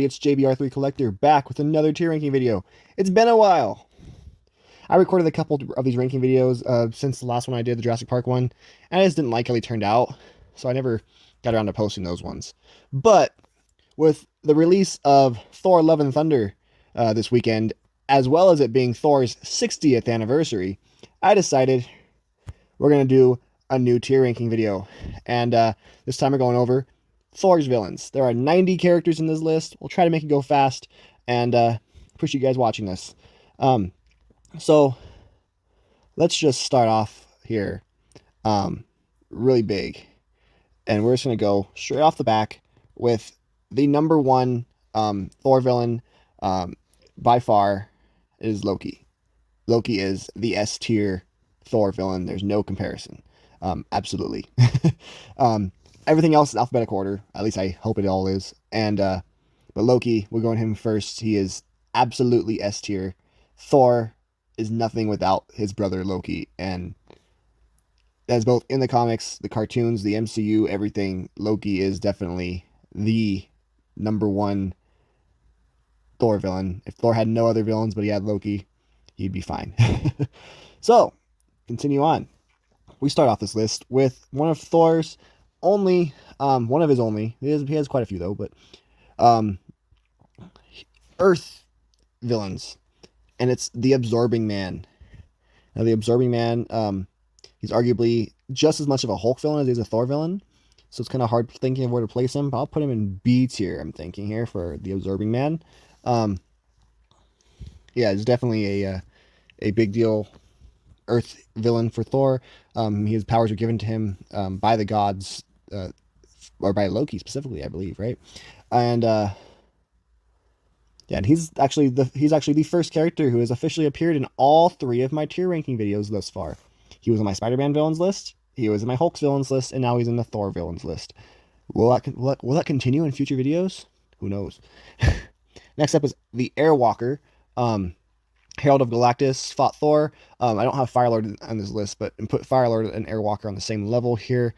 It's JBR3 Collector back with another tier ranking video. It's been a while. I recorded a couple of these ranking videos since the last one I did, the Jurassic Park one, and I just didn't like how they turned out, so I never got around to posting those ones. But with the release of Thor Love and Thunder this weekend, as well as it being Thor's 60th anniversary, I decided we're going to do a new tier ranking video. And this time we're going over Thor's villains. There are 90 characters in this list. We'll try to make it go fast, and appreciate you guys watching this. So let's just start off here really big, and we're just going to go straight off the back with the number one Thor villain by far is Loki. Loki is the S tier Thor villain. There's no comparison. Absolutely. Everything else is alphabetical order. At least I hope it all is. And but Loki, we're going him first. He is absolutely S tier. Thor is nothing without his brother Loki, and as both in the comics, the cartoons, the MCU, everything, Loki is definitely the number one Thor villain. If Thor had no other villains but he had Loki, he'd be fine. So, continue on. We start off this list with one of Thor's only, one of his only, he has quite a few though, but Earth villains, and it's the Absorbing Man. Now, the Absorbing Man, he's arguably just as much of a Hulk villain as he's a Thor villain, so it's kind of hard thinking of where to place him, but I'll put him in B tier, I'm thinking here, for the Absorbing Man. Yeah, it's definitely a big deal Earth villain for Thor. His powers are given to him by the gods, or by Loki specifically, I believe, right? And yeah, and he's actually the first character who has officially appeared in all three of my tier ranking videos thus far. He was on my Spider-Man villains list, he was in my Hulk's villains list, and now he's in the Thor villains list. Will that continue in future videos? Who knows? Next up is the Airwalker. Herald of Galactus fought Thor. I don't have Firelord on this list, but put Firelord and Airwalker on the same level here.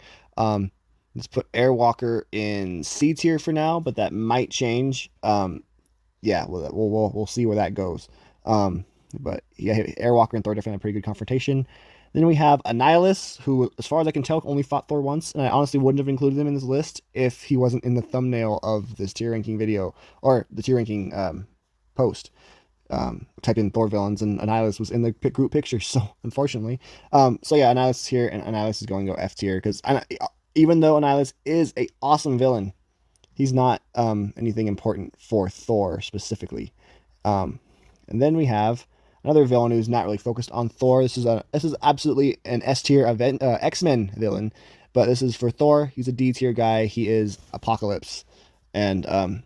Let's put Airwalker in C tier for now, but that might change. Yeah, we'll see where that goes. But yeah, Airwalker and Thor definitely had a pretty good confrontation. Then we have Annihilus, who, as far as I can tell, only fought Thor once, and I honestly wouldn't have included him in this list if he wasn't in the thumbnail of this tier ranking video, or the tier ranking post. Typed in Thor villains, and Annihilus was in the group picture, so unfortunately. So yeah, Annihilus is here, and Annihilus is going to go F tier, because even though Annihilus is a awesome villain, he's not anything important for Thor specifically. And then we have another villain who's not really focused on Thor. This is absolutely an S tier event, X-Men villain, but this is for Thor. He's a D tier guy. He is Apocalypse, and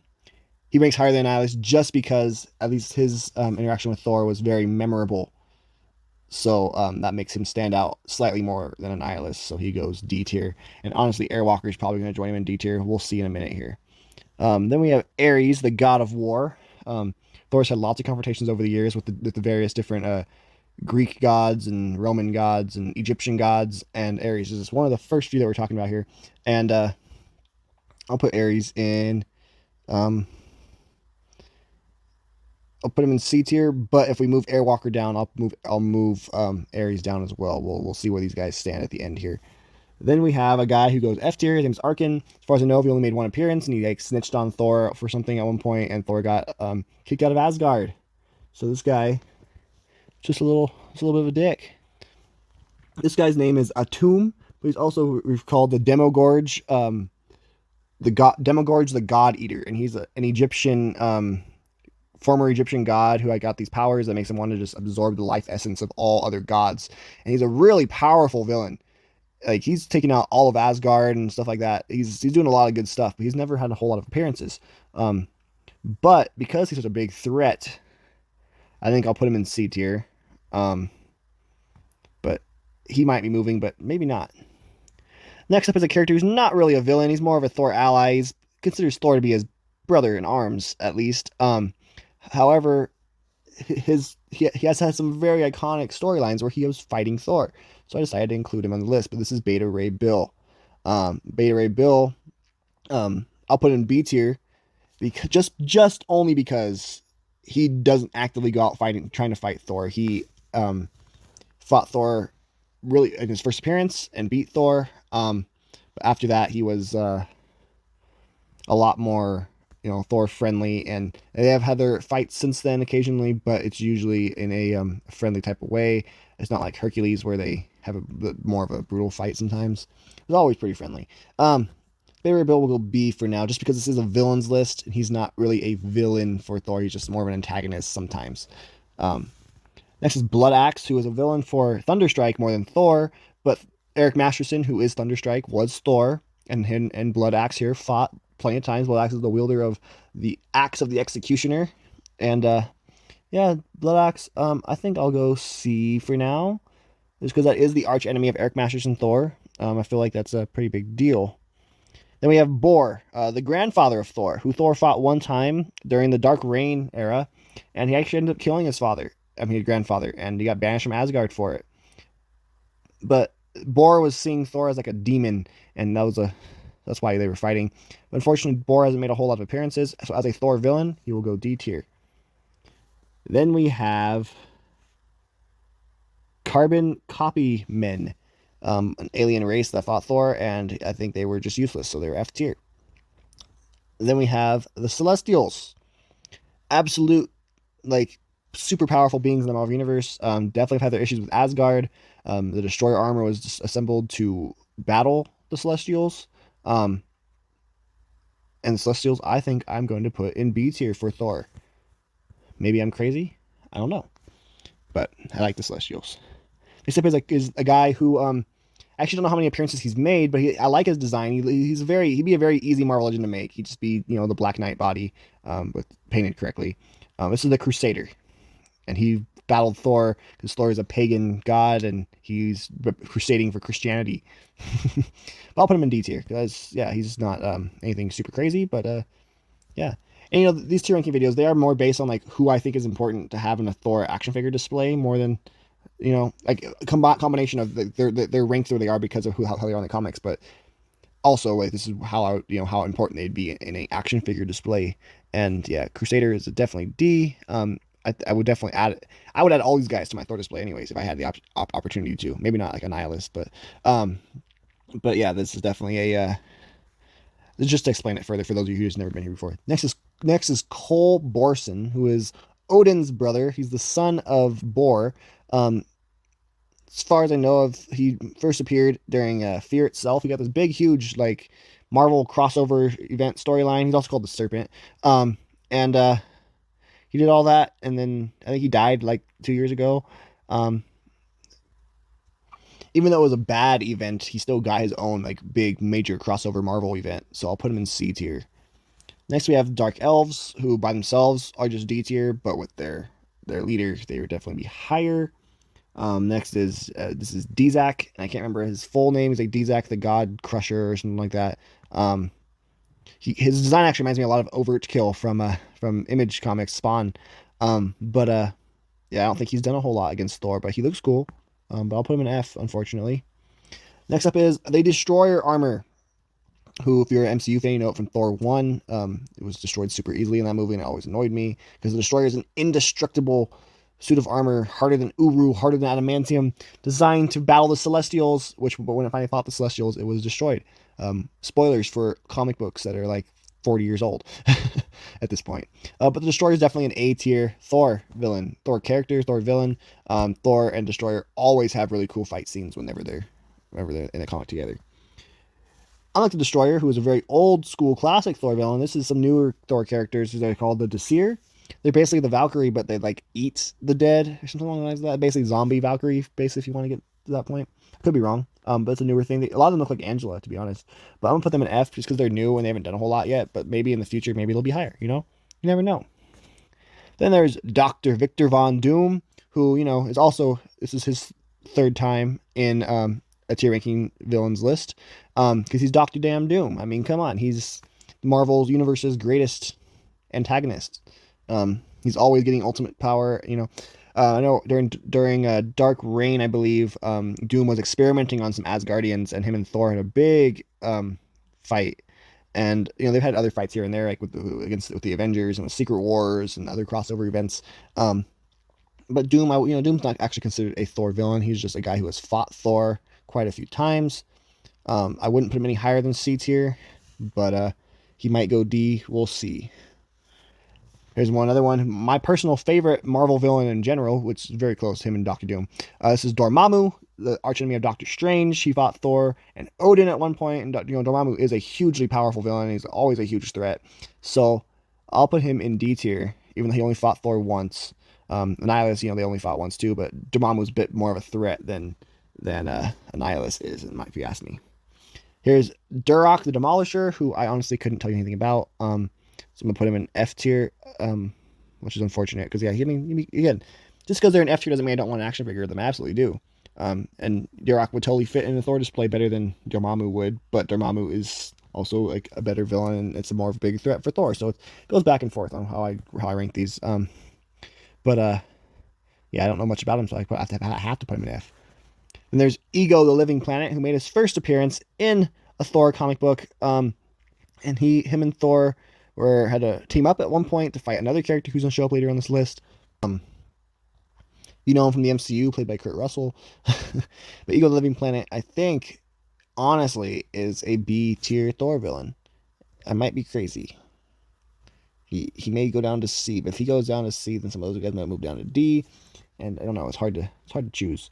he ranks higher than Annihilus just because at least his interaction with Thor was very memorable. So that makes him stand out slightly more than Annihilus. So he goes D tier. And honestly, Airwalker is probably going to join him in D tier. We'll see in a minute here. Then we have Ares, the god of war. Thor's had lots of confrontations over the years with the various different Greek gods and Roman gods and Egyptian gods. And Ares is just one of the first few that we're talking about here. And I'll put Ares in... I'll put him in C tier, but if we move Airwalker down, I'll move Ares down as well. We'll see where these guys stand at the end here. Then we have a guy who goes F tier. His name's Arkin. As far as I know, he only made one appearance, and he snitched on Thor for something at one point, and Thor got kicked out of Asgard. So this guy, just a little bit of a dick. This guy's name is Atum, but he's also called the Demogorge, Demogorge the God Eater, and he's an Egyptian. Former Egyptian god who got these powers that makes him want to just absorb the life essence of all other gods. And he's a really powerful villain. Like, he's taking out all of Asgard and stuff like that. He's doing a lot of good stuff, but he's never had a whole lot of appearances. But because he's such a big threat, I think I'll put him in C tier. But he might be moving, but maybe not. Next up is a character who's not really a villain. He's more of a Thor ally. He considers Thor to be his brother in arms, at least. However, he has had some very iconic storylines where he was fighting Thor. So I decided to include him on the list, but this is Beta Ray Bill. Beta Ray Bill, I'll put in B tier because just only because he doesn't actively go out trying to fight Thor. He fought Thor really in his first appearance and beat Thor. But after that, he was a lot more, Thor friendly, and they have had their fights since then occasionally, but it's usually in a friendly type of way. It's not like Hercules where they have more of a brutal fight sometimes. It's always pretty friendly. Favorite build will go B for now, just because this is a villains list, and he's not really a villain for Thor. He's just more of an antagonist sometimes. Next is Blood Axe, who is a villain for Thunderstrike more than Thor, but Eric Masterson, who is Thunderstrike, was Thor, and him and Blood Axe here fought plenty of times. Blood Axe is the wielder of the Axe of the Executioner, and yeah, Blood Axe, I think I'll go C for now, just because that is the arch enemy of Eric Masterson Thor. I feel like that's a pretty big deal. Then we have Bor, the grandfather of Thor, who Thor fought one time during the Dark Reign era, and he actually ended up killing his grandfather, and he got banished from Asgard for it. But Bor was seeing Thor as like a demon, and that's why they were fighting. But unfortunately, Bor hasn't made a whole lot of appearances, so as a Thor villain, he will go D tier. Then we have Carbon Copy Men, an alien race that fought Thor, and I think they were just useless, so they were F tier. Then we have the Celestials, absolute, like, super powerful beings in the Marvel Universe. Definitely have had their issues with Asgard. The Destroyer armor was just assembled to battle the Celestials. And the Celestials, I think I'm going to put in B tier for Thor. Maybe I'm crazy. I don't know. But I like the Celestials. Except is a guy who I actually don't know how many appearances he's made, but I like his design. He'd be a very easy Marvel Legend to make. He'd just be, the Black Knight body, with painted correctly. This is the Crusader, and he battled Thor because Thor is a pagan god and he's crusading for Christianity. But I'll put him in D tier because he's not anything super crazy, but yeah. And these tier ranking videos, they are more based on like who I think is important to have in a Thor action figure display more than like a combination of they're ranked where they are because of how they are in the comics, but also like this is how how important they'd be in an action figure display. And yeah, Crusader is definitely D. I would definitely I would add all these guys to my Thor display anyways if I had the opportunity to. Maybe not like Annihilus, but yeah, this is definitely a just to explain it further for those of you who's never been here before. Next is Cole Borson, who is Odin's brother. He's the son of Bor. As far as I know of, he first appeared during Fear itself. He got this big, huge like Marvel crossover event storyline. He's also called the Serpent. And he did all that, and then I think he died like 2 years ago. Even though it was a bad event, he still got his own like big major crossover Marvel event. So I'll put him in C tier. Next we have Dark Elves, who by themselves are just D tier, but with their leader, they would definitely be higher. Next is this is Dizak, and I can't remember his full name. He's like Dizak the God Crusher or something like that. His design actually reminds me a lot of Overkill from Image Comics Spawn. But yeah, I don't think he's done a whole lot against Thor, but he looks cool. But I'll put him in F, unfortunately. Next up is the Destroyer armor, who, if you're an MCU fan, you know it from Thor 1. It was destroyed super easily in that movie, and it always annoyed me, because the Destroyer is an indestructible suit of armor, harder than Uru, harder than adamantium, designed to battle the Celestials, but when it finally fought the Celestials, it was destroyed. Spoilers for comic books that are like 40 years old at this point. But the Destroyer is definitely an A tier Thor villain. Thor character, Thor villain. Thor and Destroyer always have really cool fight scenes whenever they're in a comic together. Unlike the Destroyer, who is a very old school classic Thor villain, this is some newer Thor characters who are called the Disir. They're basically the Valkyrie, but they like eat the dead or something along the lines of that. Basically zombie Valkyrie, basically, if you want to get to that point. Could be wrong, but it's a newer thing. A lot of them look like Angela, to be honest. But I'm going to put them in F just because they're new and they haven't done a whole lot yet. But maybe in the future, maybe they'll be higher, You never know. Then there's Dr. Victor Von Doom, who, is also, this is his third time in a tier ranking villains list, because he's Dr. Damn Doom. I mean, come on. He's Marvel's universe's greatest antagonist. He's always getting ultimate power, I know during Dark Reign, I believe, Doom was experimenting on some Asgardians, and him and Thor had a big fight. And they've had other fights here and there, like with the Avengers and with Secret Wars and other crossover events. But Doom, Doom's not actually considered a Thor villain. He's just a guy who has fought Thor quite a few times. I wouldn't put him any higher than C tier, but he might go D. We'll see. Here's another one. My personal favorite Marvel villain in general, which is very close to him and Doctor Doom. This is Dormammu, the archenemy of Doctor Strange. He fought Thor and Odin at one point, and Dormammu is a hugely powerful villain. He's always a huge threat. So I'll put him in D tier, even though he only fought Thor once. Annihilus, they only fought once too, but Dormammu's a bit more of a threat than Annihilus is, if you ask me. Here's Durok the Demolisher, who I honestly couldn't tell you anything about. So I'm gonna put him in F tier, which is unfortunate because again, just because they're in F tier doesn't mean I don't want an action figure of them. I absolutely do. And Durok would totally fit in a Thor display better than Dormammu would, but Dormammu is also like a better villain, and it's a more of a big threat for Thor. So it goes back and forth on how I rank these. But yeah, I don't know much about him, so I have to put him in F. And there's Ego the Living Planet, who made his first appearance in a Thor comic book. And him and Thor had to team up at one point to fight another character who's going to show up later on this list. You know him from the MCU, played by Kurt Russell. But Ego the Living Planet, I think, honestly, is a B tier Thor villain. I might be crazy. He may go down to C, but if he goes down to C, then some of those guys might move down to D. And I don't know, it's hard to choose.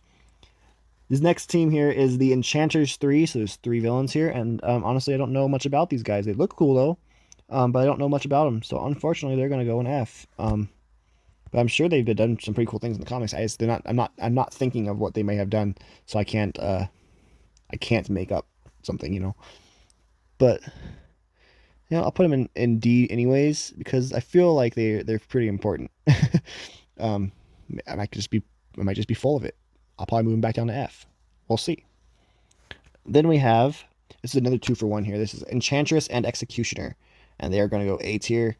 This next team here is the Enchanters Three, so there's 3 villains here, and honestly, I don't know much about these guys. They look cool though, but I don't know much about them, so unfortunately, they're gonna go in F. But I'm sure they've done some pretty cool things in the comics. I'm not thinking of what they may have done, so I can't make up something, But I'll put them in D anyways because I feel like they're pretty important. I might just be full of it. I'll probably move them back down to F. We'll see. Then we have, this is another 2-for-1 here. This is Enchantress and Executioner, and they are going to go A tier.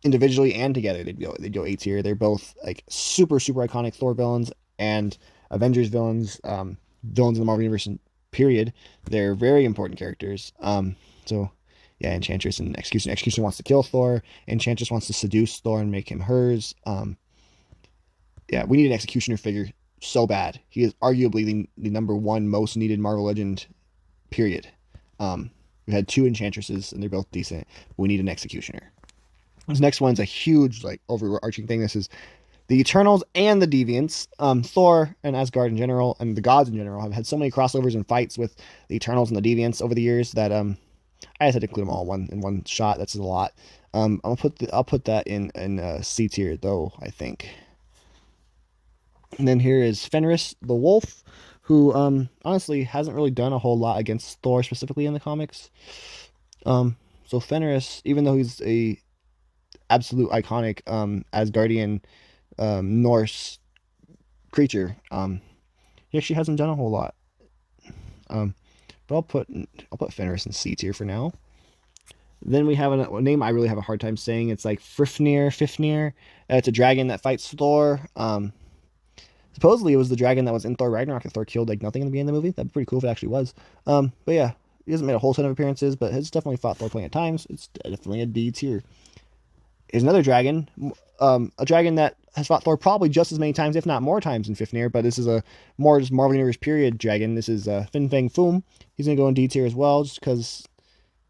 Individually and together, they'd go A tier. They're both like super iconic Thor villains and Avengers villains, villains in the Marvel Universe. Period. They're very important characters. So yeah, Enchantress and Executioner. Executioner wants to kill Thor. Enchantress wants to seduce Thor and make him hers. Yeah, we need an Executioner figure so bad. He is arguably the number 1 most needed Marvel Legend, period. We've had 2 Enchantresses, and they're both decent. But we need an Executioner. This next one's a huge, overarching thing. This is the Eternals and the Deviants. Thor and Asgard in general, and the gods in general, have had so many crossovers and fights with the Eternals and the Deviants over the years that I just had to include them all in one shot. That's a lot. I'll put that in C tier though, I think. And then here is Fenris the Wolf, who honestly hasn't really done a whole lot against Thor specifically in the comics. So Fenris, even though he's a absolute iconic Asgardian Norse creature, he actually hasn't done a whole lot. But I'll put Fenris in C tier for now. Then we have a name I really have a hard time saying. It's like Fifnir. It's a dragon that fights Thor. Supposedly it was the dragon that was in Thor Ragnarok that Thor killed like nothing in the beginning of the movie. That'd be pretty cool if it actually was. But yeah, he hasn't made a whole ton of appearances, but has definitely fought Thor plenty of times. It's definitely a D tier. Here's another dragon, a dragon that has fought Thor probably just as many times, if not more times, than Fifnir. But this is a more just Marvel Universe period dragon. This is Fin Fang Foom. He's gonna go in D tier as well, just because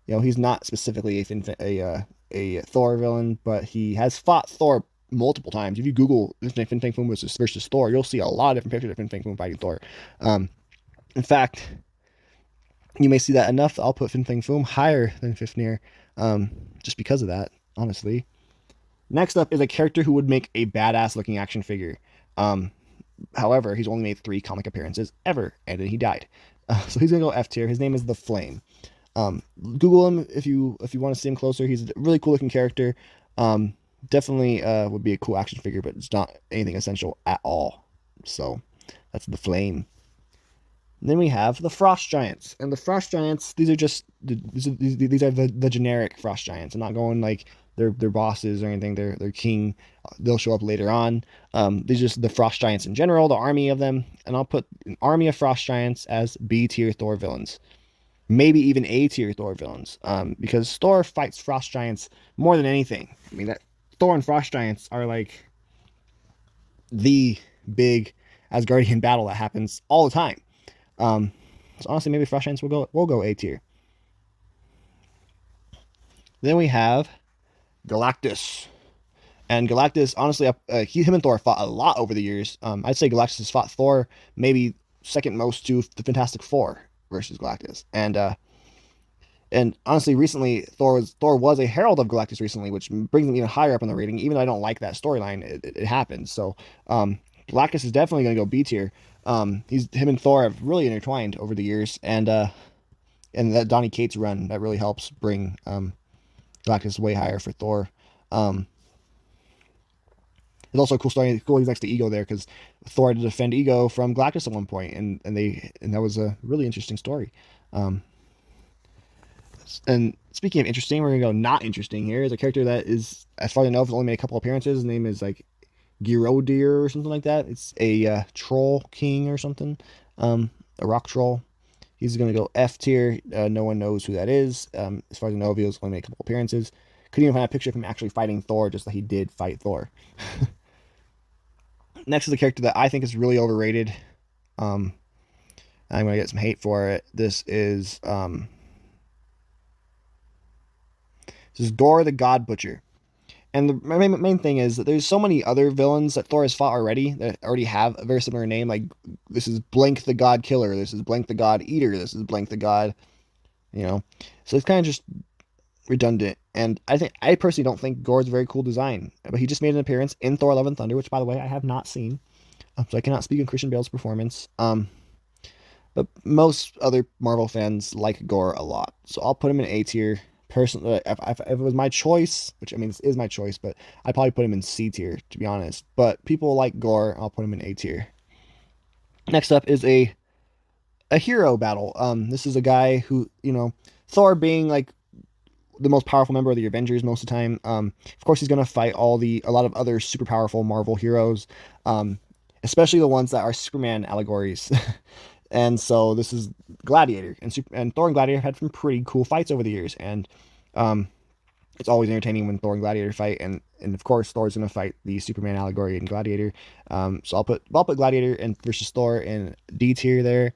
he's not specifically a Thor villain, but he has fought Thor multiple times. If you Google Fin Fang Foom versus Thor, you'll see a lot of different pictures of Fin Fang Foom fighting Thor. In fact, you may see that enough. I'll put Fin Fang Foom higher than Fifnir, just because of that, honestly. Next up is a character who would make a badass looking action figure. However, he's only made 3 comic appearances ever, and then he died. So he's gonna go F tier. His name is The Flame. Google him if you want to see him closer. He's a really cool looking character. Definitely would be a cool action figure, but it's not anything essential at all. So that's The Flame. And then we have the Frost Giants, and the Frost Giants. These are just these are the generic Frost Giants. I'm not going like they're bosses or anything. They're king. They'll show up later on. These are just the Frost Giants in general, the army of them, and I'll put an army of Frost Giants as B tier Thor villains. maybe even A tier Thor villains, because Thor fights frost giants more than anything. I mean, that Thor and frost giants are like the big Asgardian battle that happens all the time. Um, so honestly, maybe frost giants will go A tier. Then we have Galactus. And Galactus, honestly, him and Thor fought a lot over the years. I'd say Galactus has fought Thor maybe second most to the Fantastic Four versus Galactus. And honestly, recently Thor was a herald of Galactus recently, which brings him even higher up in the rating. Even though I don't like that storyline, it happened. So Galactus is definitely going to go B tier. Him and Thor have really intertwined over the years, and that Donny Cates run that really helps bring Galactus way higher for Thor. It's also a cool story. Cool, he's next to Ego there because Thor had to defend Ego from Galactus at one point, and that was a really interesting story. And speaking of interesting, we're gonna go not interesting here. Is a character that is, as far as I know, has only made a couple appearances. His name is like Girodir or something like that. It's a troll king or something, a rock troll. He's gonna go F tier. No one knows who that is. As far as I know, he's only made a couple appearances. Couldn't even find a picture of him actually fighting Thor, just that he did fight Thor. Next is a character that I think is really overrated. I'm gonna get some hate for it. This is Gorr the God Butcher. And the main thing is that there's so many other villains that Thor has fought already that already have a very similar name. Like, this is Blank the God Killer. This is Blank the God Eater. This is Blank the God, So it's kind of just redundant. And I personally don't think Gorr's a very cool design. But he just made an appearance in Thor: Love and Thunder, which, by the way, I have not seen. So I cannot speak on Christian Bale's performance. But most other Marvel fans like Gorr a lot. So I'll put him in A tier. Personally, if it was my choice, which I mean, this is my choice, but I'd probably put him in C tier, to be honest. But people like Gorr, I'll put him in A tier. Next up is a hero battle. This is a guy who, Thor being like the most powerful member of the Avengers most of the time. Of course, he's gonna fight a lot of other super powerful Marvel heroes, especially the ones that are Superman allegories. And so this is Gladiator, and Thor and Gladiator have had some pretty cool fights over the years, and it's always entertaining when Thor and Gladiator fight, and of course Thor's gonna fight the Superman allegory in Gladiator. So I'll put Gladiator and versus Thor in D tier there,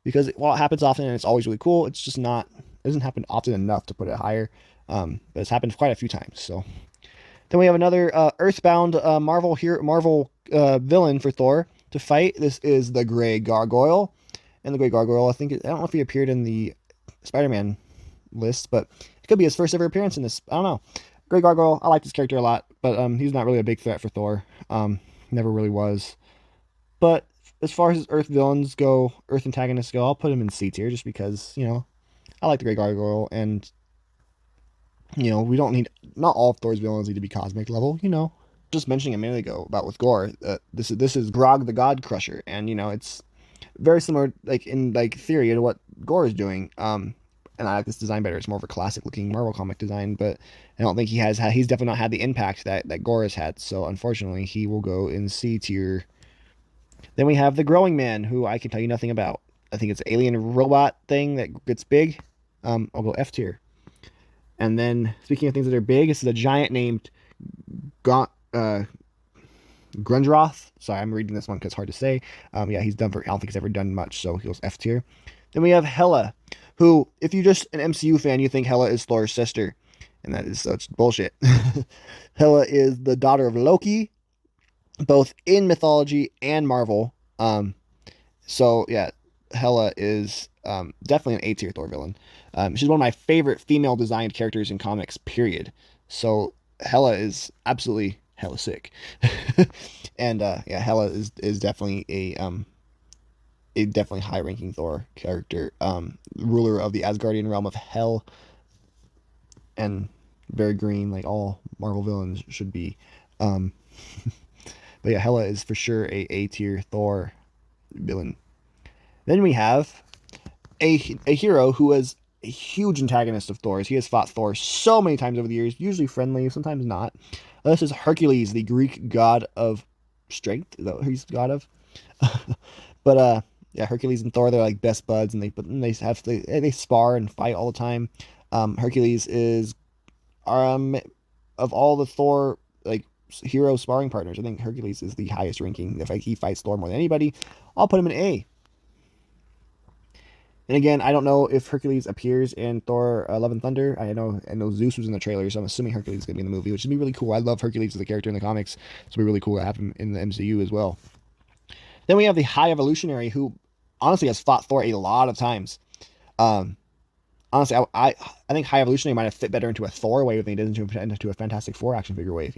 because while it happens often and it's always really cool, it's just not, it doesn't happen often enough to put it higher. But it's happened quite a few times. So then we have another Earthbound Marvel villain for Thor to fight. This is the Grey Gargoyle. And the Grey Gargoyle, I don't know if he appeared in the Spider-Man list, but it could be his first ever appearance in this. I don't know. Grey Gargoyle, I like this character a lot, but he's not really a big threat for Thor. Never really was. But as far as Earth villains go, Earth antagonists go, I'll put him in C tier just because, I like the Grey Gargoyle, and we don't need, not all of Thor's villains need to be cosmic level, Just mentioning a minute ago about with Gorr, this is Grog the God Crusher, and it's very similar, like in theory, to what Gorr is doing. And I like this design better. It's more of a classic looking Marvel comic design, but I don't think he's definitely not had the impact that Gorr has had. So unfortunately, he will go in C tier. Then we have the Growing Man, who I can tell you nothing about. I think it's an alien robot thing that gets big. I'll go F tier. And then, speaking of things that are big, this is a giant named Gaunt, Grundroth. Sorry, I'm reading this one because it's hard to say. He's done I don't think he's ever done much, so he goes F tier. Then we have Hela, who, if you're just an MCU fan, you think Hela is Thor's sister, and that is such bullshit. Hela is the daughter of Loki, both in mythology and Marvel. So yeah, Hela is definitely an A tier Thor villain. She's one of my favorite female designed characters in comics, period. So Hela is absolutely hella sick. And Hela is definitely a definitely high ranking Thor character, ruler of the Asgardian realm of hell, and very green, like all Marvel villains should be. But yeah, Hela is for sure a tier Thor villain. Then we have a hero who is a huge antagonist of Thor's. He has fought Thor so many times over the years, usually friendly, sometimes not. This is Hercules, the Greek god of strength. Is that what he's the god of? But Yeah, Hercules and Thor, they're like best buds, and they spar and fight all the time. Hercules is of all the Thor like hero sparring partners, I think Hercules is the highest ranking. If like he fights Thor more than anybody, I'll put him in A. And again, I don't know if Hercules appears in Thor: Love and Thunder. I know Zeus was in the trailer, so I'm assuming Hercules is gonna be in the movie, which would be really cool. I love Hercules as a character in the comics, so it'd be really cool to have him in the MCU as well. Then we have the High Evolutionary, who honestly has fought Thor a lot of times. Um, Honestly, I think High Evolutionary might have fit better into a Thor wave than he does into a Fantastic Four action figure wave.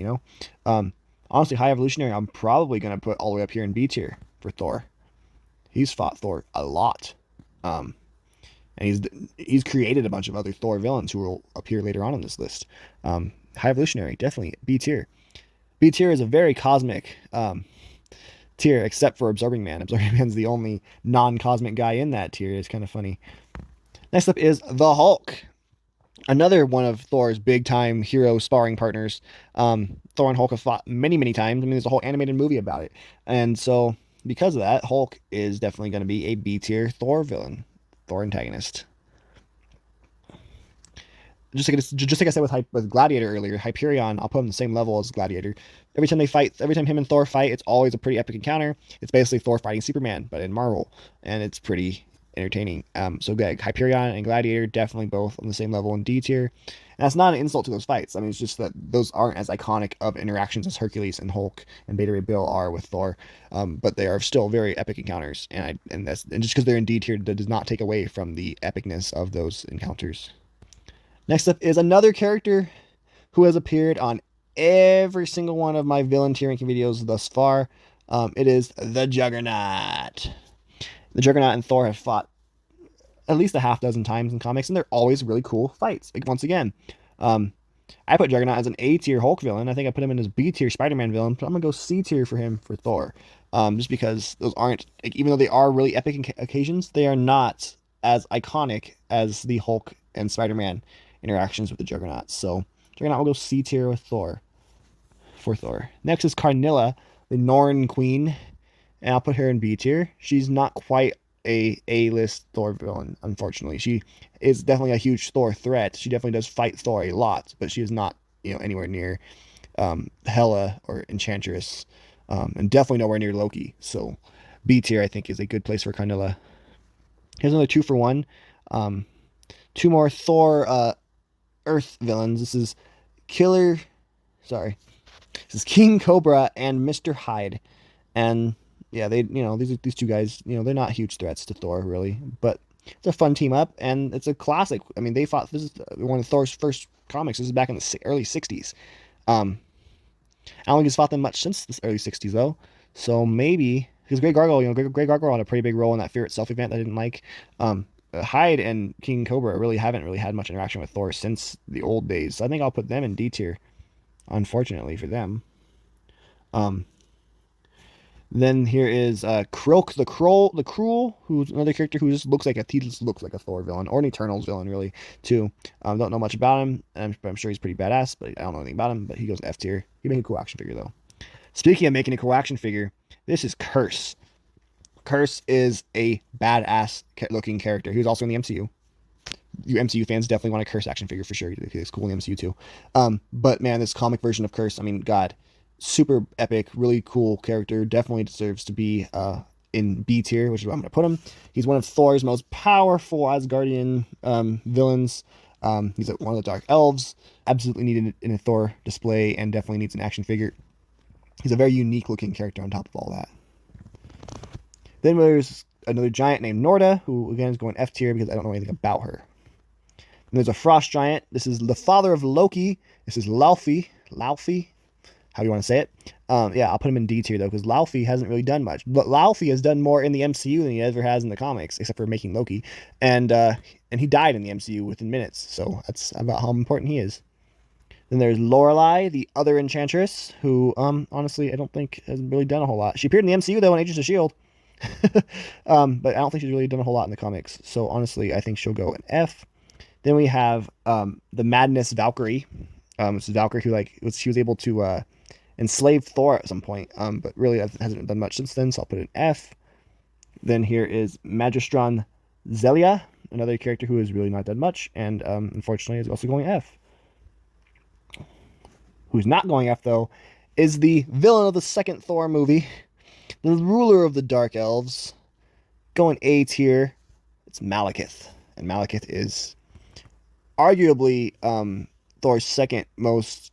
Honestly, High Evolutionary, I'm probably gonna put all the way up here in B tier for Thor. He's fought Thor a lot. Um, and he's created a bunch of other Thor villains who will appear later on in this list. High Evolutionary, definitely B tier. B tier is a very cosmic tier, except for Absorbing Man. Absorbing Man's the only non-cosmic guy in that tier. It's kind of funny. Next up is the Hulk, another one of Thor's big-time hero sparring partners. Thor and Hulk have fought many, many times. I mean, there's a whole animated movie about it. And so, because of that, Hulk is definitely going to be a B-tier Thor villain, Thor antagonist. Just like I said with Gladiator earlier, Hyperion, I'll put him on the same level as Gladiator. Every time him and Thor fight, it's always a pretty epic encounter. It's basically Thor fighting Superman, but in Marvel, and it's pretty entertaining. So Hyperion and Gladiator definitely both on the same level in D tier. And that's not an insult to those fights. I mean, it's just that those aren't as iconic of interactions as Hercules and Hulk and Beta Ray Bill are with Thor. But they are still very epic encounters. And just because they're in D tier, that does not take away from the epicness of those encounters. Next up is another character who has appeared on every single one of my villain tier ranking videos thus far. It is the Juggernaut. The Juggernaut and Thor have fought at least a half dozen times in comics, and they're always really cool fights. Like, once again, I put Juggernaut as an A tier Hulk villain. I think I put him in as B tier Spider-Man villain, but I'm gonna go C tier for him for Thor. Just because those aren't, like, even though they are really epic occasions, they are not as iconic as the Hulk and Spider-Man interactions with the Juggernaut. So Juggernaut will go C tier with Thor. For Thor. Next is Karnilla, the Norn Queen, and I'll put her in B tier. She's not quite a list Thor villain, unfortunately. She is definitely a huge Thor threat. She definitely does fight Thor a lot, but she is not, anywhere near Hela or Enchantress, and definitely nowhere near Loki. So B tier, I think, is a good place for Karnilla. Here's another 2 for 1. Two more Thor Earth villains. This is This is King Cobra and Mr. Hyde. And yeah, these two guys, they're not huge threats to Thor, really, but it's a fun team up, and it's a classic. I mean, they fought. This is one of Thor's first comics. This is back in the early '60s. I don't think he's fought them much since the early '60s, though. So maybe because Great Gargoyle, Great Gargoyle had a pretty big role in that Fear Itself event that I didn't like. Hyde and King Cobra haven't really had much interaction with Thor since the old days. So I think I'll put them in D tier. Unfortunately for them. Then here is Croak the Cruel, who's another character who just looks like a Thor villain, or an Eternals villain, really, too. Don't know much about him, but I'm sure he's pretty badass, but I don't know anything about him, but he goes F tier. He'd make a cool action figure, though. Speaking of making a cool action figure, this is Curse. Curse is a badass looking character. He was also in the MCU. You MCU fans definitely want a Curse action figure for sure. He's cool in the MCU, too. But man, this comic version of Curse, I mean, God, super epic, really cool character. Definitely deserves to be in B tier, which is where I'm going to put him. He's one of Thor's most powerful Asgardian villains. He's one of the Dark Elves. Absolutely needed in a Thor display, and definitely needs an action figure. He's a very unique looking character on top of all that. Then there's another giant named Norda, who again is going F tier because I don't know anything about her. And there's a frost giant. This is the father of Loki. This is Laufey, how do you want to say it? Yeah, I'll put him in D tier, though, because Laufey hasn't really done much. But Laufey has done more in the MCU than he ever has in the comics, except for making Loki. And he died in the MCU within minutes, so that's about how important he is. Then there's Lorelei, the other Enchantress, who, honestly, I don't think has really done a whole lot. She appeared in the MCU, though, in Agents of S.H.I.E.L.D. But I don't think she's really done a whole lot in the comics. So, honestly, I think she'll go in F. Then we have the Madness Valkyrie. This is Valkyrie who, she was able to enslave Thor at some point, but really hasn't done much since then, so I'll put it in F. Then here is Magistrand Zelia, another character who has really not done much, and unfortunately is also going F. Who's not going F, though, is the villain of the second Thor movie, the ruler of the Dark Elves. Going A tier, it's Malekith. And Malekith is arguably Thor's second most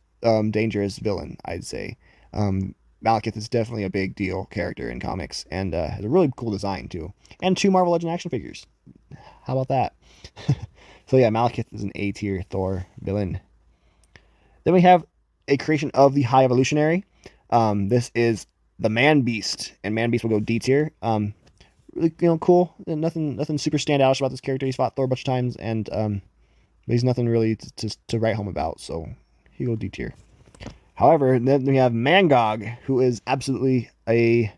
dangerous villain, I'd say. Malekith is definitely a big deal character in comics, and has a really cool design, too. And 2 Marvel Legends action figures. How about that? So yeah, Malekith is an A tier Thor villain. Then we have a creation of the High Evolutionary. This is the Man Beast, and Man Beast will go D tier. Really, cool. Nothing super standout about this character. He's fought Thor a bunch of times, and he's nothing really to write home about, so he go D tier. However, then we have Mangog, who is absolutely a...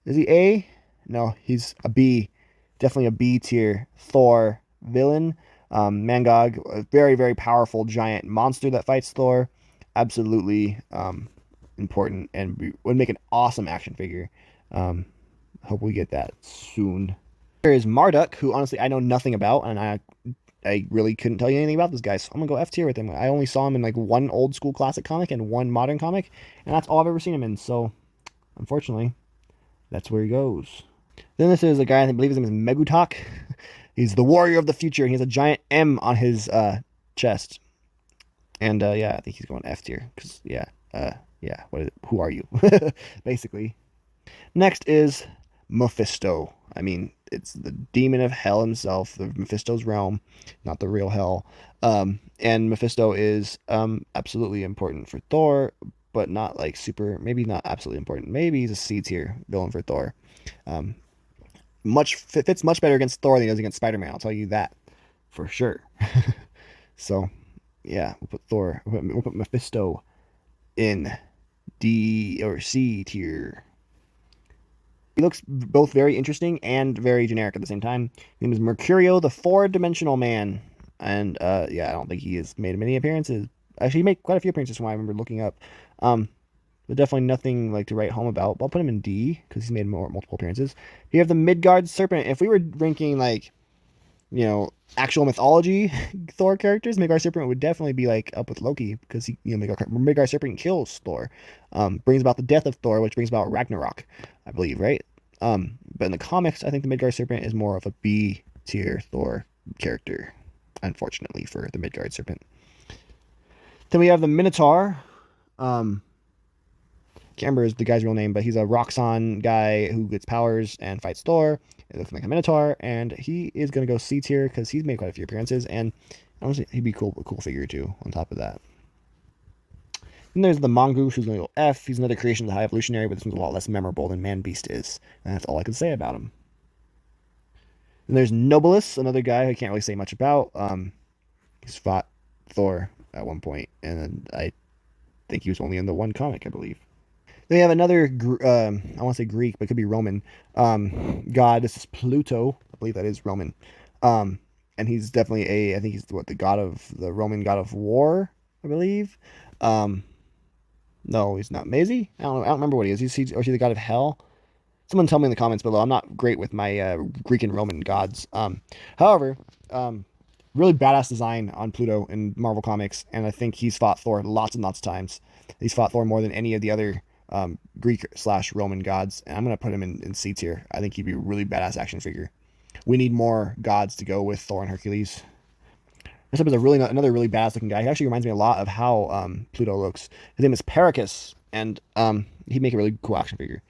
Is he A? No, he's a B. Definitely a B tier Thor villain. Mangog, a very, very powerful giant monster that fights Thor. Absolutely important, and would make an awesome action figure. Hope we get that soon. There is Marduk, who honestly I know nothing about, and I really couldn't tell you anything about this guy, so I'm gonna go F tier with him. I only saw him in like 1 old school classic comic and 1 modern comic, and that's all I've ever seen him in, so unfortunately, that's where he goes. Then this is a guy, I believe his name is Megutak. He's the warrior of the future, and he has a giant M on his chest. And yeah, I think he's going F tier, because yeah, who are you? Basically. Next is Mufisto. I mean, it's the demon of hell himself, the Mephisto's realm, not the real hell. And Mephisto is absolutely important for Thor, but not like super, maybe not absolutely important. Maybe he's a C tier villain for Thor. Fits much better against Thor than he does against Spider-Man, I'll tell you that for sure. So yeah, we'll put Mephisto in D or C tier. He looks both very interesting and very generic at the same time. His name is Mercurio, the 4-dimensional man. And yeah, I don't think he has made many appearances. Actually, he made quite a few appearances from what I remember looking up. But definitely nothing like to write home about. But I'll put him in D because he's made multiple appearances. You have the Midgard Serpent. If we were ranking like, actual mythology Thor characters, Midgard Serpent would definitely be like up with Loki because he, Midgard Serpent kills Thor, brings about the death of Thor, which brings about Ragnarok, I believe, right? But in the comics, I think the Midgard Serpent is more of a B tier Thor character, unfortunately for the Midgard Serpent. Then we have the Minotaur. Can't remember the guy's real name, but he's a Roxxon guy who gets powers and fights Thor. It looks like a Minotaur, and he is going to go C tier because he's made quite a few appearances, and honestly, he'd be a cool figure too on top of that. Then there's the Mangog, who's going to go F. He's another creation of the High Evolutionary, but this one's a lot less memorable than Man Beast is, and that's all I can say about him. Then there's Nobolus, another guy I can't really say much about. He's fought Thor at one point, and I think he was only in the 1 comic, I believe. Then we have another, I want to say Greek, but it could be Roman, god. This is Pluto. I believe that is Roman. And he's definitely I think he's the Roman god of war, I believe. No, he's not. Is he? I don't know. I don't remember what he is. Or is he the god of hell? Someone tell me in the comments below. I'm not great with my Greek and Roman gods. However, really badass design on Pluto in Marvel Comics, and I think he's fought Thor lots and lots of times. He's fought Thor more than any of the other Greek/Roman gods, and I'm gonna put him in C tier. I think he'd be a really badass action figure. We need more gods to go with Thor and Hercules. This up is another really badass looking guy. He actually reminds me a lot of how Pluto looks. His name is Pericus, and he'd make a really cool action figure.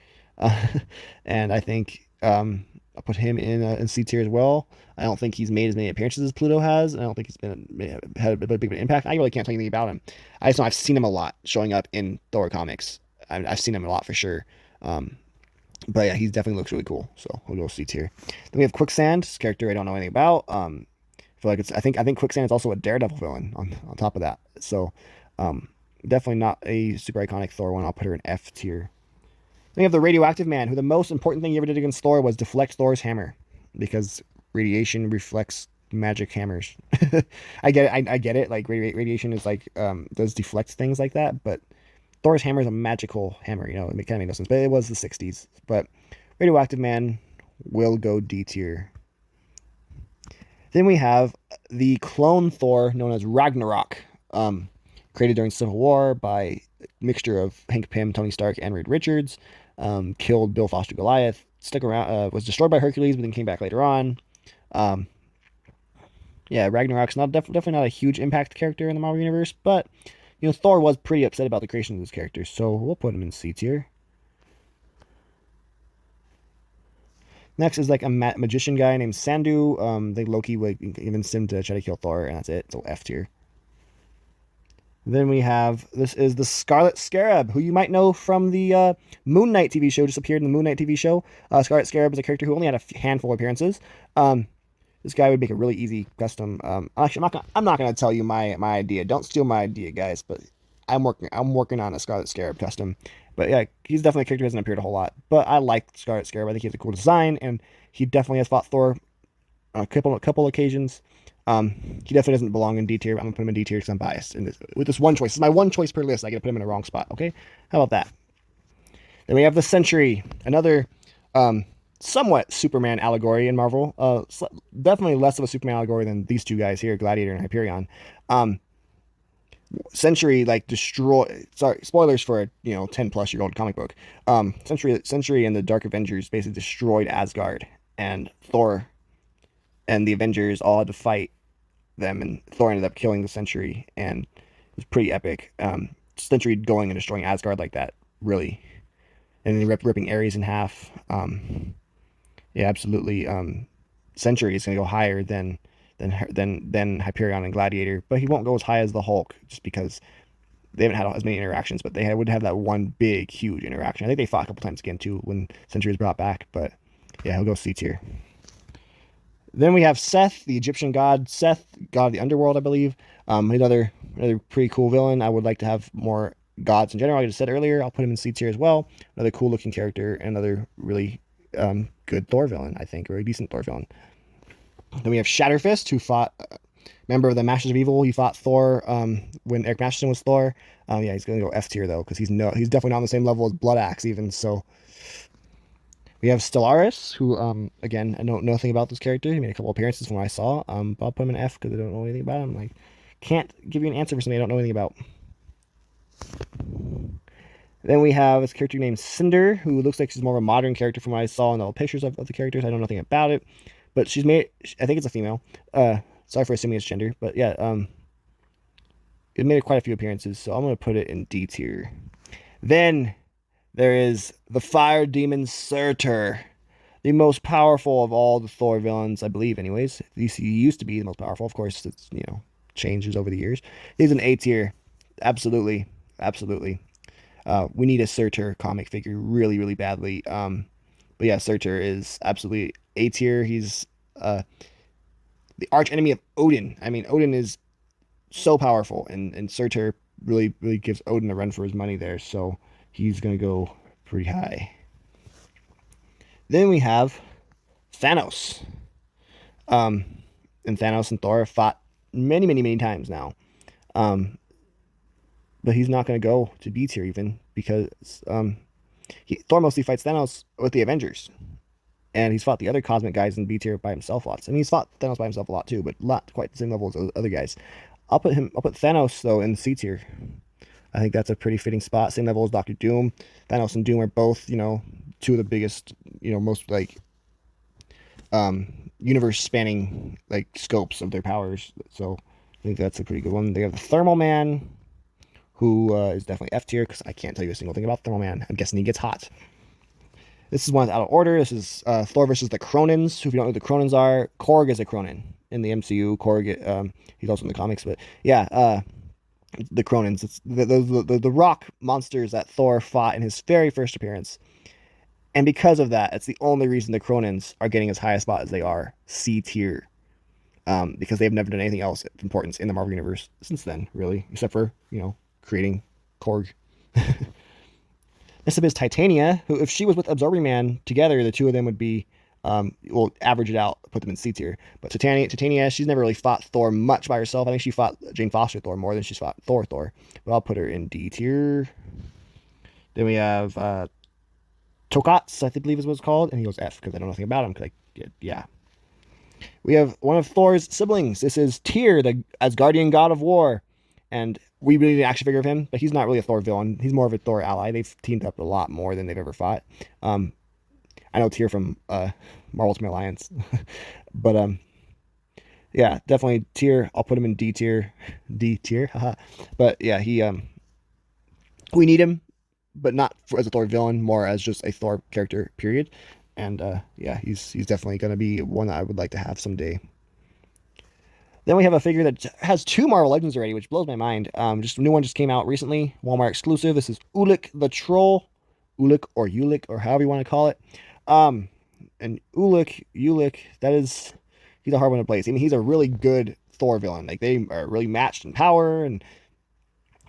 And I think I'll put him in C tier as well. I don't think he's made as many appearances as Pluto has, and I don't think he's had a big of an impact. I really can't tell you anything about him. I just know I've seen him a lot showing up in Thor comics. I've seen him a lot for sure. But yeah, he definitely looks really cool. So we'll go C tier. Then we have Quicksand, this character I don't know anything about. I feel like I think Quicksand is also a Daredevil villain on top of that. So definitely not a super iconic Thor one. I'll put her in F tier. Then we have the Radioactive Man, who the most important thing he ever did against Thor was deflect Thor's hammer, because radiation reflects magic hammers. I get it. I get it. Like radiation is like does deflect things like that, but Thor's hammer is a magical hammer. It kind of makes no sense. But it was the 60s. But Radioactive Man will go D tier. Then we have the clone Thor known as Ragnarok, created during Civil War by a mixture of Hank Pym, Tony Stark, and Reed Richards. Killed Bill Foster Goliath, stuck around, was destroyed by Hercules, but then came back later on. Yeah, Ragnarok's not definitely not a huge impact character in the Marvel Universe, but Thor was pretty upset about the creation of this character, so we'll put him in C tier. Next is like a magician guy named Sandu. Loki would convince him to try to kill Thor, and that's it. So F tier. Then we have, this is the Scarlet Scarab, who you might know from the Moon Knight TV show, just appeared in the Moon Knight TV show. Scarlet Scarab is a character who only had a handful of appearances. This guy would make a really easy custom. Actually, I'm not gonna tell you my idea. Don't steal my idea, guys. But I'm working on a Scarlet Scarab custom. But yeah, he's definitely a character who hasn't appeared a whole lot. But I like Scarlet Scarab. I think he has a cool design, and he definitely has fought Thor on a couple occasions. He definitely doesn't belong in D tier. I'm gonna put him in D tier because I'm biased. And with this one choice, this is my one choice per list. I gotta put him in the wrong spot. Okay, how about that? Then we have the Sentry, another somewhat Superman allegory in Marvel. Definitely less of a Superman allegory than these two guys here, Gladiator and Hyperion. Sentry sorry, spoilers for a 10-plus-year-old comic book. Sentry and the Dark Avengers basically destroyed Asgard, and Thor and the Avengers all had to fight them, and Thor ended up killing the Sentry, and it was pretty epic. Sentry going and destroying Asgard like that, really, and then ripping Ares in half. Yeah, absolutely. Sentry is gonna go higher than Hyperion and Gladiator, but he won't go as high as the Hulk just because they haven't had as many interactions, but they would have that one big, huge interaction. I think they fought a couple times again too when Sentry was brought back, but yeah, he'll go C tier. Then we have Seth, the Egyptian god. Seth, god of the underworld, I believe. Another pretty cool villain. I would like to have more gods in general. Like I just said earlier, I'll put him in C tier as well. Another cool looking character, and another really good Thor villain, I think, or a decent Thor villain. Then we have Shatter Fist, who fought member of the Masters of Evil. He fought Thor when Eric Masterson was Thor. Yeah, he's gonna go F tier though, because he's definitely not on the same level as Blood Axe even. So we have Stellaris, who again, I know nothing about this character. He made a couple appearances from what I saw. But I'll put him in F because I don't know anything about him. Like, can't give you an answer for something I don't know anything about. Then we have this character named Cinder, who looks like she's more of a modern character from what I saw in all the pictures of the characters. I know nothing about it. But she's made, I think it's a female. Sorry for assuming it's gender. But yeah, it made quite a few appearances. So I'm going to put it in D tier. Then there is the Fire Demon Surtur, the most powerful of all the Thor villains, I believe anyways. At least he used to be the most powerful. Of course, it's, changes over the years. He's an A tier. Absolutely. Absolutely. We need a Surtur comic figure really, really badly. But yeah, Surtur is absolutely A tier. He's the arch enemy of Odin. I mean, Odin is so powerful, and Surtur really, really gives Odin a run for his money there. So he's gonna go pretty high. Then we have Thanos. And Thanos and Thor have fought many, many, many times now. But he's not gonna go to B tier even because Thor mostly fights Thanos with the Avengers, and he's fought the other cosmic guys in B tier by himself lots. I mean, he's fought Thanos by himself a lot too, but not quite the same level as other guys. I'll put Thanos though in C tier. I think that's a pretty fitting spot. Same level as Doctor Doom. Thanos and Doom are both, two of the biggest, most like universe spanning like scopes of their powers. So I think that's a pretty good one. They have the Thermal Man, who is definitely F tier because I can't tell you a single thing about Thermal Man. I'm guessing he gets hot. This is one that's out of order. This is Thor versus the Cronins. Who, if you don't know who the Cronins are, Korg is a Cronin in the MCU. Korg, he's also in the comics, but yeah, the Cronins. It's the rock monsters that Thor fought in his very first appearance. And because of that, it's the only reason the Cronins are getting as high a spot as they are, C tier. Because they've never done anything else of importance in the Marvel Universe since then, really, except for, creating Korg. Next up is Titania, who, if she was with Absorbing Man together, the two of them would be, we'll average it out, put them in C tier. But Titania, she's never really fought Thor much by herself. I think she fought Jane Foster Thor more than she's fought Thor. But I'll put her in D tier. Then we have Tokats, I believe is what it's called, and he goes F because I don't know nothing about him. Cause yeah. We have one of Thor's siblings. This is Tyr, the Asgardian god of war, and we really need an action figure of him, but he's not really a Thor villain. He's more of a Thor ally. They've teamed up a lot more than they've ever fought. I know Tyr from Marvel Ultimate Alliance, but yeah, definitely Tyr. I'll put him in D tier, haha. But yeah, we need him, but not as a Thor villain, more as just a Thor character, period. And yeah, he's definitely going to be one that I would like to have someday. Then we have a figure that has 2 Marvel Legends already, which blows my mind. Just a new one just came out recently, Walmart exclusive. This is Ulik the Troll, Ulik, or however you want to call it. And Ulik, he's a hard one to place. I mean, he's a really good Thor villain. Like, they are really matched in power, and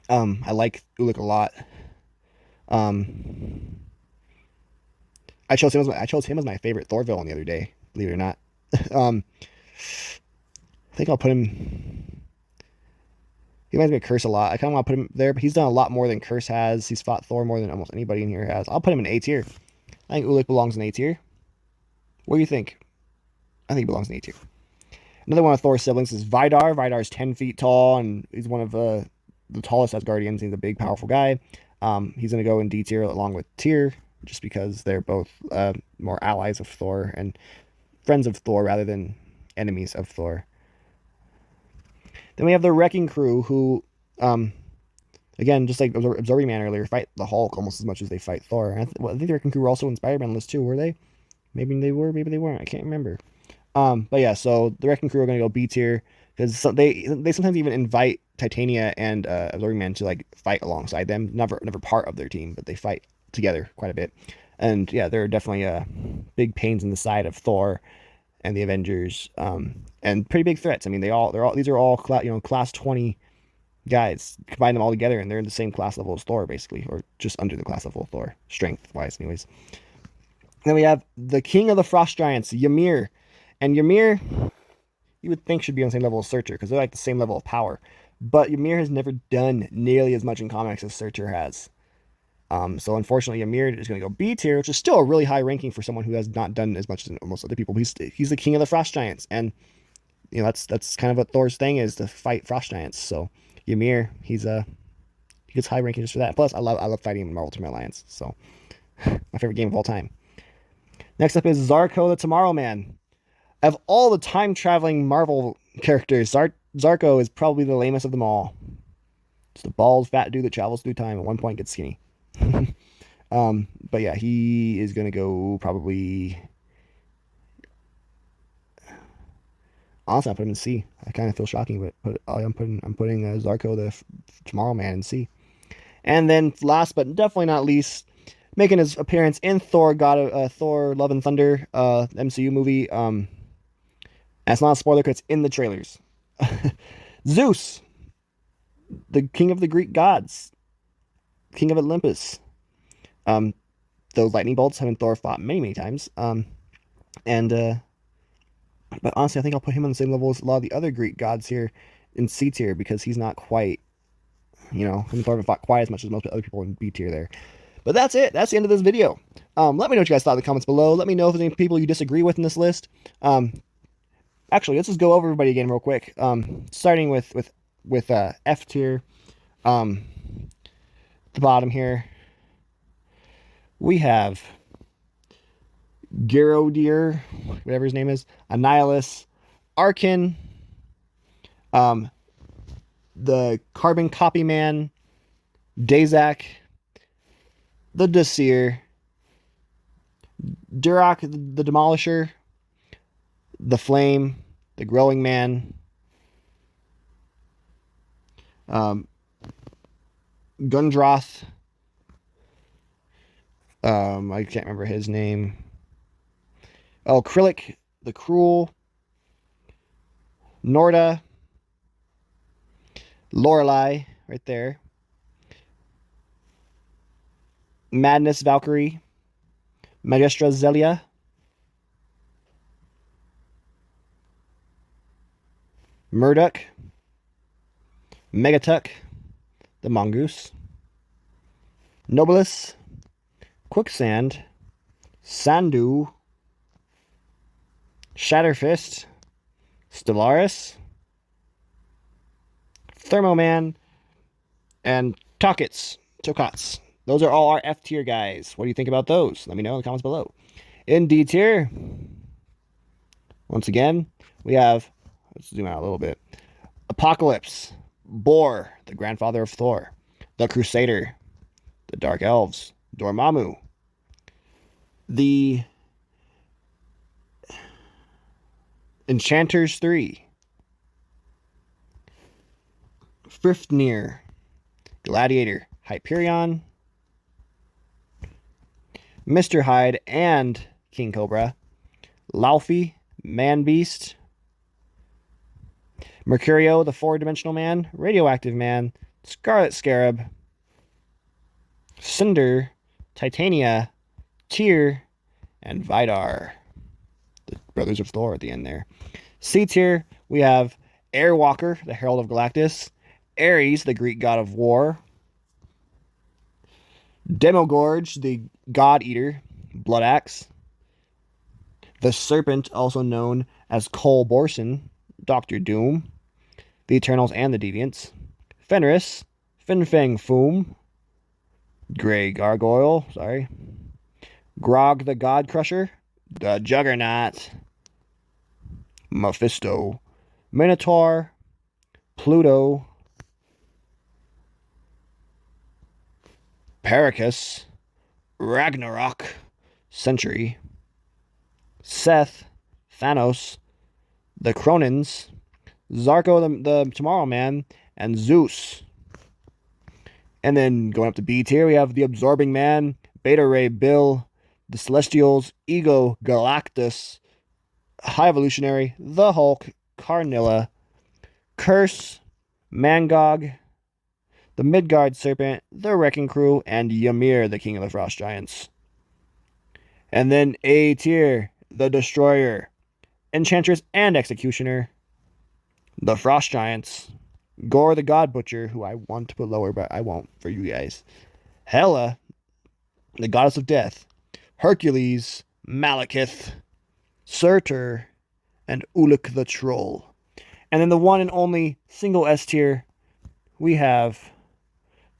I like Ulik a lot. I chose him as my favorite Thor villain the other day, believe it or not. I think I'll put him. He reminds me of Curse a lot. I kind of want to put him there, but he's done a lot more than Curse has. He's fought Thor more than almost anybody in here has. I'll put him in A tier. I think Ulik belongs in A tier. What do you think? I think he belongs in A tier. Another one of Thor's siblings is Vidar. Vidar's 10 feet tall, and he's one of the tallest Asgardians. He's a big, powerful guy. He's going to go in D tier along with Tyr, just because they're both more allies of Thor and friends of Thor rather than enemies of Thor. Then we have the Wrecking Crew, who, again, just like Absorbing Man earlier, fight the Hulk almost as much as they fight Thor. And I think the Wrecking Crew were also in Spider-Man list too, were they? Maybe they were, maybe they weren't. I can't remember. But yeah, so the Wrecking Crew are going to go B tier because they sometimes even invite Titania and Absorbing Man to like fight alongside them. Never part of their team, but they fight together quite a bit. And yeah, they're definitely big pains in the side of Thor and the Avengers, and pretty big threats. I mean, these are all class 20 guys. Combine them all together, and they're in the same class level as Thor, basically, or just under the class level of Thor, strength wise, anyways. Then we have the King of the Frost Giants, Ymir, and Ymir, you would think should be on the same level as Searcher because they're like the same level of power, but Ymir has never done nearly as much in comics as Searcher has. So unfortunately, Ymir is going to go B tier, which is still a really high ranking for someone who has not done as much as most other people. He's the King of the Frost Giants, and that's kind of what Thor's thing is, to fight Frost Giants. So Ymir, he gets high ranking just for that. Plus, I love fighting in Marvel Ultimate Alliance, so my favorite game of all time. Next up is Zarko the Tomorrow Man. Of all the time traveling Marvel characters, Zarko is probably the lamest of them all. It's the bald fat dude that travels through time. At one point, gets skinny. But yeah, he is gonna go probably. Honestly, I put him in C. I kind of feel shocking, but I'm putting Zarko the Tomorrow Man in C. And then last but definitely not least, making his appearance in Thor Thor Love and Thunder MCU movie. And it's not a spoiler because it's in the trailers. Zeus, the king of the Greek gods, king of Olympus. Those lightning bolts have been Thor fought many times. But honestly, I think I'll put him on the same level as a lot of the other Greek gods here in C tier because he's not quite, him and Thor haven't fought quite as much as most other people in B tier there. But that's it. That's the end of this video. Let me know what you guys thought in the comments below. Let me know if there's any people you disagree with in this list. Actually, let's just go over everybody again real quick. Starting with F tier. The bottom here, we have Gargoyle, whatever his name is, Annihilus, Arkin, the Carbon Copy Man, Dazak, the Desir, Durak the Demolisher, the Flame, the Growing Man, Gundroth, I can't remember his name. Oh, Krillic the Cruel, Norda, Lorelei, right there, Madness Valkyrie, Magistrand Zelia, Marduk, Megatuck, the Mongoose, Nobolus, Quicksand, Sandu, Shatter Fist, Stellaris, Thermoman, and Tokats. Those are all our F tier guys. What do you think about those? Let me know in the comments below. In D tier, once again, we have, let's zoom out a little bit, Apocalypse, Bor, the grandfather of Thor, the Crusader, the Dark Elves, Dormammu, the Enchanters Three, Frifnir, Gladiator, Hyperion, Mr. Hyde and King Cobra, Laufey, Man Beast, Mercurio, the four-dimensional man, Radioactive Man, Scarlet Scarab, Cinder, Titania, Tyr, and Vidar, the brothers of Thor at the end there. C tier, we have Airwalker, the Herald of Galactus, Ares, the Greek god of war, Demogorge, the God Eater, Blood Axe, the Serpent, also known as Cole Borson, Doctor Doom, the Eternals and the Deviants, Fenris, Finfang Foom, Grey Gargoyle, Grog the God Crusher, the Juggernaut, Mufisto, Minotaur, Pluto, Pericus, Ragnarok, Sentry, Seth, Thanos, the Cronins, Zarko the Tomorrow Man, and Zeus. And then going up to B tier, we have the Absorbing Man, Beta Ray Bill, the Celestials, Ego Galactus, High Evolutionary, the Hulk, Carnilla, Curse, Mangog, the Midgard Serpent, the Wrecking Crew, and Ymir, the King of the Frost Giants. And then A tier, the Destroyer, Enchantress and Executioner, the Frost Giants, Gore the God Butcher, who I want to put lower, but I won't for you guys, Hela, the Goddess of Death, Hercules, Malekith, Surtur, and Ulik the Troll. And then the one and only single S tier, we have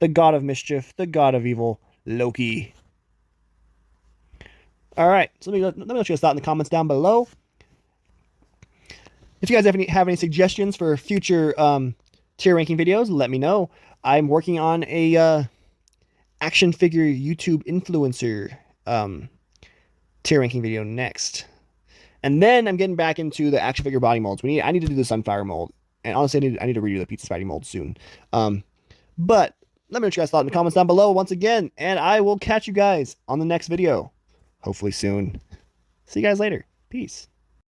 the God of Mischief, the God of Evil, Loki. All right, so let me know what you guys thought in the comments down below. If you guys have any suggestions for future tier ranking videos, let me know. I'm working on a action figure YouTube influencer tier ranking video next. And then I'm getting back into the action figure body molds. I need to do the Sunfire mold. And honestly, I need to redo the Pizza Spidey mold soon. But let me know what you guys thought in the comments down below once again. And I will catch you guys on the next video. Hopefully soon. See you guys later. Peace.